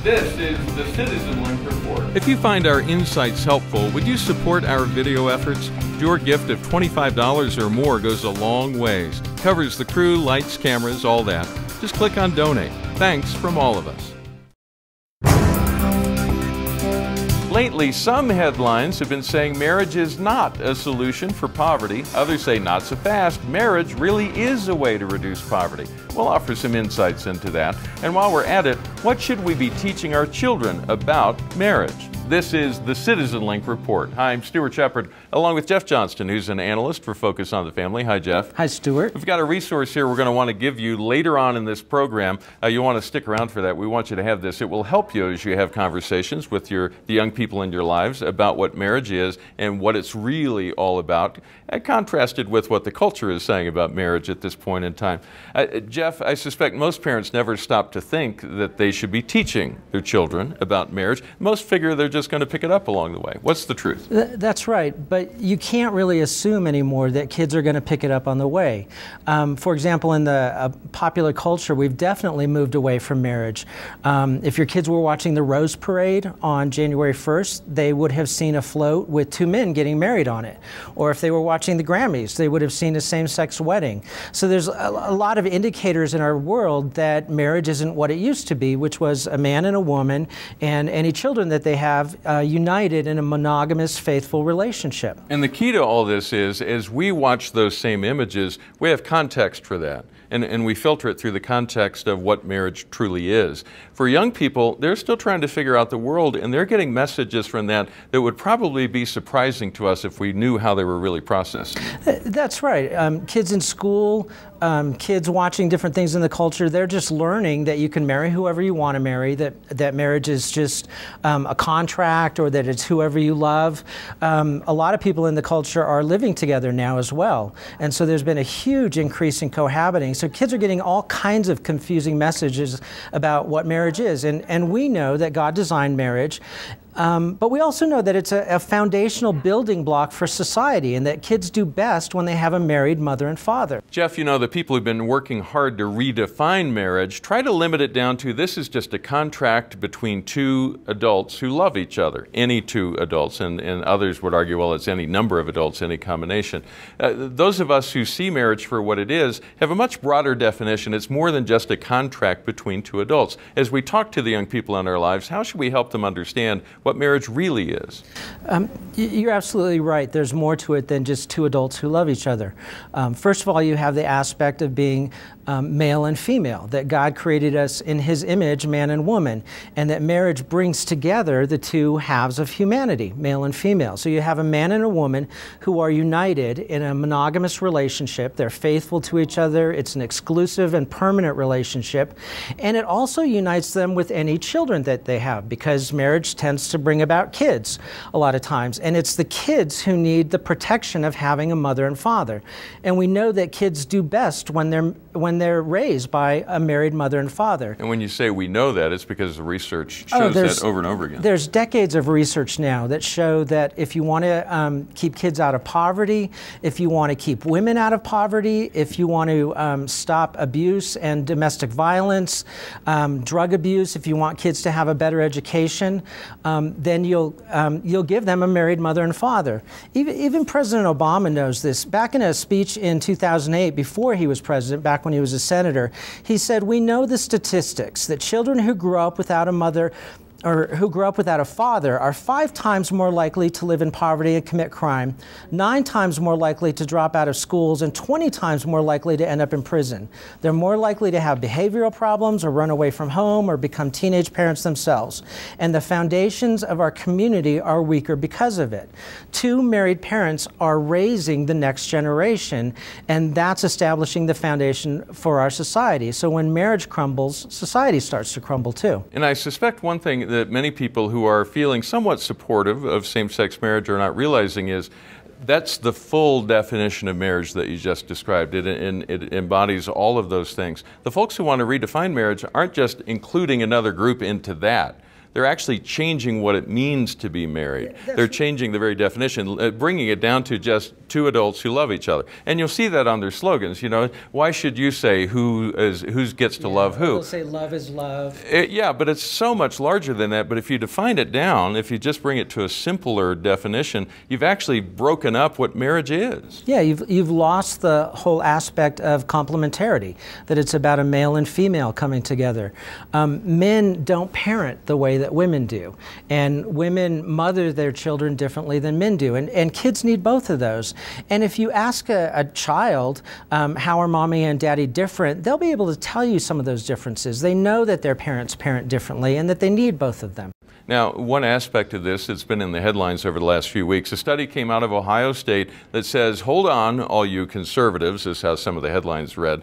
This is the CitizenLink Report. If you find our insights helpful, would you support our video efforts? Your gift of $25 or more goes a long ways. Covers the crew, lights, cameras, all that. Just click on Donate. Thanks from all of us. Lately, some headlines have been saying marriage is not a solution for poverty. Others say not so fast. Marriage really is a way to reduce poverty. We'll offer some insights into that. And while we're at it, what should we be teaching our children about marriage? This is the CitizenLink Report. Hi, I'm Stuart Shepard, along with Jeff Johnston, who's an analyst for Focus on the Family. Hi, Jeff. Hi, Stuart. We've got a resource here we're going to want to give you later on in this program. You'll want to stick around for that. We want you to have this. It will help you as you have conversations with the young people in your lives about what marriage is and what it's really all about, contrasted with what the culture is saying about marriage at this point in time. Jeff, I suspect most parents never stop to think that they should be teaching their children about marriage. Most figure they're just going to pick it up along the way. What's the truth? That's right, but you can't really assume anymore that kids are going to pick it up on the way. For example, in the popular culture, we've definitely moved away from marriage. If your kids were watching the Rose Parade on January 1st, they would have seen a float with two men getting married on it. Or if they were watching the Grammys, they would have seen a same-sex wedding. So there's a lot of indicators in our world that marriage isn't what it used to be, which was a man and a woman and any children that they have united in a monogamous, faithful relationship. And the key to all this is, as we watch those same images, we have context for that. And we filter it through the context of what marriage truly is. For young people, they're still trying to figure out the world, and they're getting messages from that that would probably be surprising to us if we knew how they were really processing. That's right. Kids in school, kids watching different things in the culture, they're just learning that you can marry whoever you want to marry, that marriage is just a contract, or that it's whoever you love. A lot of people in the culture are living together now as well. And so there's been a huge increase in cohabiting. So kids are getting all kinds of confusing messages about what marriage is. And we know that God designed marriage. But we also know that it's a foundational building block for society, and that kids do best when they have a married mother and father. Jeff, you know, the people who've been working hard to redefine marriage try to limit it down to this is just a contract between two adults who love each other, any two adults, and others would argue, well, it's any number of adults, any combination. Those of us who see marriage for what it is have a much broader definition. It's more than just a contract between two adults. As we talk to the young people in our lives, how should we help them understand what marriage really is? You're absolutely right. There's more to it than just two adults who love each other. First of all, you have the aspect of being male and female, that God created us in His image, man and woman, and that marriage brings together the two halves of humanity, male and female. So you have a man and a woman who are united in a monogamous relationship. They're faithful to each other. It's an exclusive and permanent relationship. And it also unites them with any children that they have, because marriage tends to bring about kids a lot of times. And it's the kids who need the protection of having a mother and father. And we know that kids do best when they're raised by a married mother and father. And when you say we know that, it's because the research shows that over and over again. There's decades of research now that show that if you want to keep kids out of poverty, if you want to keep women out of poverty, if you want to stop abuse and domestic violence, drug abuse, if you want kids to have a better education, then you'll give them a married mother and father. Even President Obama knows this. Back in a speech in 2008, before he was president, back when he was a senator, he said, "We know the statistics that children who grew up without a mother or who grew up without a father are 5 times more likely to live in poverty and commit crime, 9 times more likely to drop out of schools, and 20 times more likely to end up in prison. They're more likely to have behavioral problems or run away from home or become teenage parents themselves. And the foundations of our community are weaker because of it." 2 married parents are raising the next generation, and that's establishing the foundation for our society. So when marriage crumbles, society starts to crumble too. And I suspect one thing that many people who are feeling somewhat supportive of same-sex marriage are not realizing is that's the full definition of marriage that you just described. It embodies all of those things. The folks who want to redefine marriage aren't just including another group into that. they're actually changing what it means to be married. They're changing the very definition, bringing it down to just two adults who love each other. And you'll see that on their slogans. You know, why should you say who gets to love who? They'll say love is love. Yeah, but it's so much larger than that. But if you define it down, if you just bring it to a simpler definition, you've actually broken up what marriage is. Yeah, you've lost the whole aspect of complementarity, that it's about a male and female coming together. Men don't parent the way that women do, and women mother their children differently than men do, and kids need both of those. And if you ask a child, how are mommy and daddy different, they'll be able to tell you some of those differences. They know that their parents parent differently and that they need both of them. Now, one aspect of this that's been in the headlines over the last few weeks, a study came out of Ohio State that says, hold on, all you conservatives, is how some of the headlines read,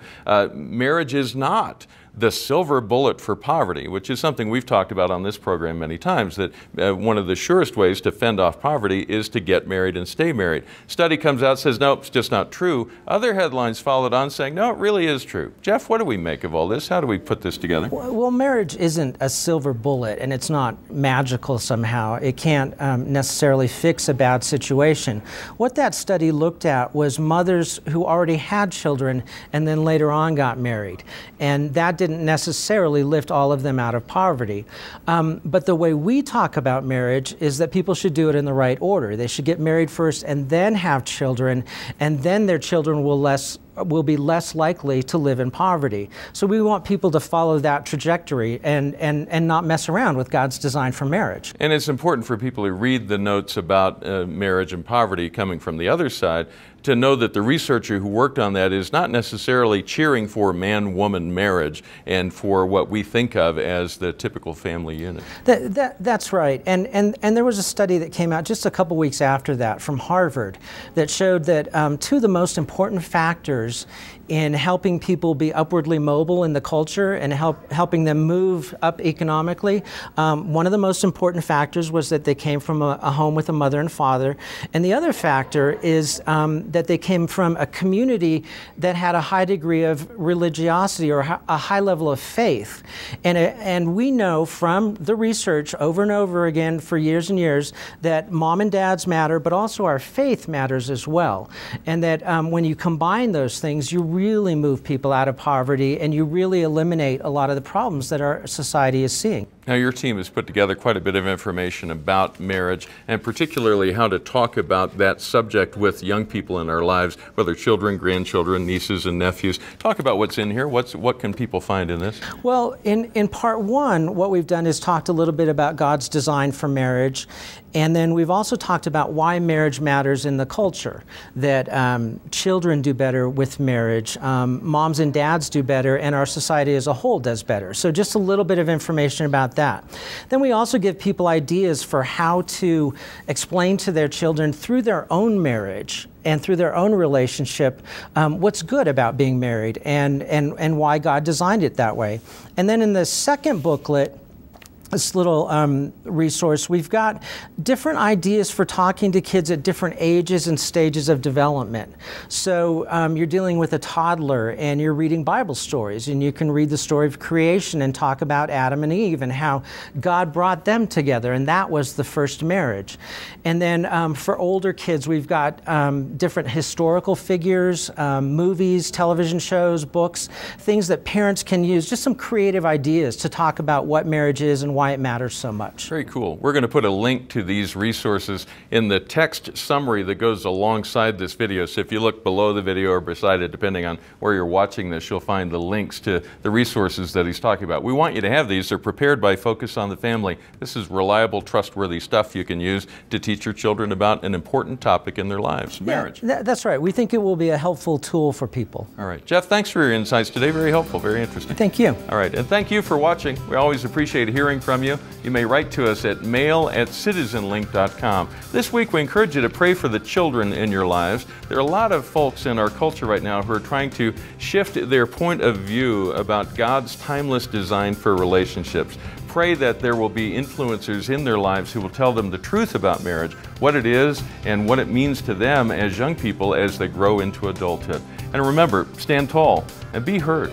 marriage is not the silver bullet for poverty, which is something we've talked about on this program many times, that one of the surest ways to fend off poverty is to get married and stay married. Study comes out, says, nope, it's just not true. Other headlines followed on saying, no, it really is true. Jeff, what do we make of all this? How do we put this together? Well, marriage isn't a silver bullet, and it's not magical somehow. It can't necessarily fix a bad situation. What that study looked at was mothers who already had children and then later on got married. And that didn't necessarily lift all of them out of poverty. But the way we talk about marriage is that people should do it in the right order. They should get married first and then have children, and then their children will be less likely to live in poverty. So we want people to follow that trajectory and not mess around with God's design for marriage. And it's important for people who read the notes about marriage and poverty coming from the other side to know that the researcher who worked on that is not necessarily cheering for man-woman marriage and for what we think of as the typical family unit. That's right. And there was a study that came out just a couple weeks after that from Harvard that showed that two of the most important factors in helping people be upwardly mobile in the culture and helping them move up economically. One of the most important factors was that they came from a home with a mother and father. And the other factor is that they came from a community that had a high degree of religiosity or a high level of faith. And we know from the research over and over again for years and years that mom and dads matter, but also our faith matters as well. And that when you combine those things, you really move people out of poverty and you really eliminate a lot of the problems that our society is seeing. Now, your team has put together quite a bit of information about marriage and particularly how to talk about that subject with young people in our lives, whether children, grandchildren, nieces and nephews. Talk about what's in here. What can people find in this? Well, in part one, what we've done is talked a little bit about God's design for marriage. And then we've also talked about why marriage matters in the culture, that children do better with marriage, moms and dads do better, and our society as a whole does better. So just a little bit of information about that. Then we also give people ideas for how to explain to their children through their own marriage and through their own relationship what's good about being married and why God designed it that way. And then in the second booklet, this little resource, we've got different ideas for talking to kids at different ages and stages of development. So you're dealing with a toddler and you're reading Bible stories, and you can read the story of creation and talk about Adam and Eve and how God brought them together, and that was the first marriage. And then for older kids, we've got different historical figures, movies, television shows, books, things that parents can use, just some creative ideas to talk about what marriage is and why it matters so much. Very cool. We're going to put a link to these resources in the text summary that goes alongside this video. So if you look below the video or beside it, depending on where you're watching this, you'll find the links to the resources that he's talking about. We want you to have these. They're prepared by Focus on the Family. This is reliable, trustworthy stuff you can use to teach your children about an important topic in their lives, marriage. That's right. We think it will be a helpful tool for people. All right. Jeff, thanks for your insights today. Very helpful, very interesting. Thank you. All right. And thank you for watching. We always appreciate hearing from you. You may write to us at mail@citizenlink.com. This week, we encourage you to pray for the children in your lives. There are a lot of folks in our culture right now who are trying to shift their point of view about God's timeless design for relationships. Pray that there will be influencers in their lives who will tell them the truth about marriage, what it is, and what it means to them as young people as they grow into adulthood. And remember, stand tall and be heard.